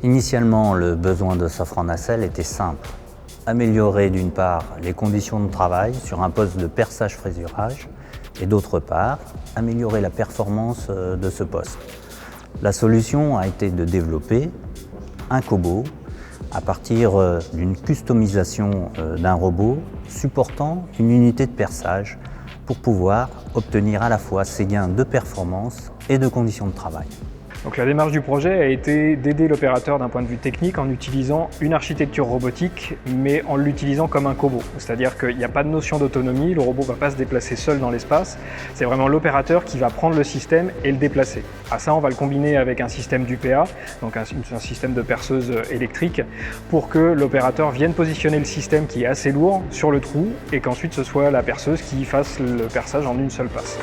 Initialement, le besoin de Safran Nacelle était simple. Améliorer d'une part les conditions de travail sur un poste de perçage-frésurage et d'autre part, améliorer la performance de ce poste. La solution a été de développer un cobot à partir d'une customisation d'un robot supportant une unité de perçage pour pouvoir obtenir à la fois ces gains de performance et de conditions de travail. Donc la démarche du projet a été d'aider l'opérateur d'un point de vue technique en utilisant une architecture robotique, mais en l'utilisant comme un cobot. C'est-à-dire qu'il n'y a pas de notion d'autonomie, le robot ne va pas se déplacer seul dans l'espace, c'est vraiment l'opérateur qui va prendre le système et le déplacer. À ça, on va le combiner avec un système d'UPA, donc un système de perceuse électrique, pour que l'opérateur vienne positionner le système qui est assez lourd sur le trou et qu'ensuite ce soit la perceuse qui fasse le perçage en une seule passe.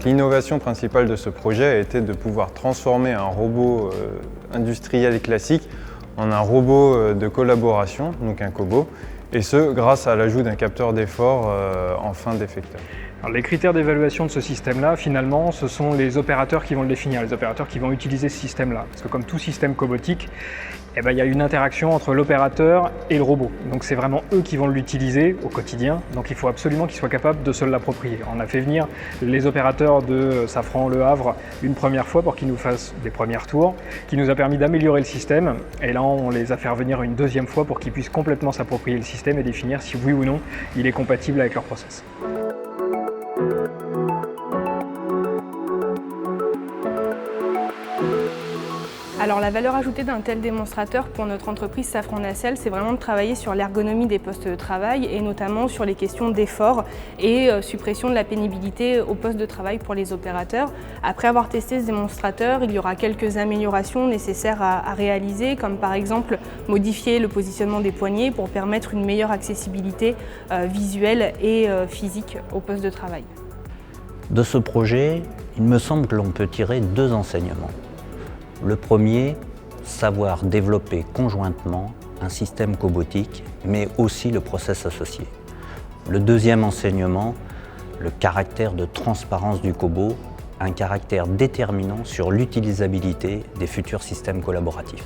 L'innovation principale de ce projet a été de pouvoir transformer un robot industriel classique en un robot de collaboration, donc un cobot, et ce grâce à l'ajout d'un capteur d'effort en fin d'effecteur. Les critères d'évaluation de ce système-là, finalement, ce sont les opérateurs qui vont le définir, les opérateurs qui vont utiliser ce système-là. Parce que comme tout système cobotique, il y a une interaction entre l'opérateur et le robot. Donc c'est vraiment eux qui vont l'utiliser au quotidien, donc il faut absolument qu'ils soient capables de se l'approprier. On a fait venir les opérateurs de Safran Le Havre une première fois pour qu'ils nous fassent des premiers tours, qui nous a permis d'améliorer le système, et là on les a fait revenir une deuxième fois pour qu'ils puissent complètement s'approprier le système et définir si oui ou non il est compatible avec leur process. Alors la valeur ajoutée d'un tel démonstrateur pour notre entreprise Safran Nacelle, c'est vraiment de travailler sur l'ergonomie des postes de travail et notamment sur les questions d'effort et suppression de la pénibilité au poste de travail pour les opérateurs. Après avoir testé ce démonstrateur, il y aura quelques améliorations nécessaires à réaliser, comme par exemple modifier le positionnement des poignets pour permettre une meilleure accessibilité visuelle et physique au poste de travail. De ce projet, il me semble que l'on peut tirer deux enseignements. Le premier, savoir développer conjointement un système cobotique, mais aussi le process associé. Le deuxième enseignement, le caractère de transparence du cobot, un caractère déterminant sur l'utilisabilité des futurs systèmes collaboratifs.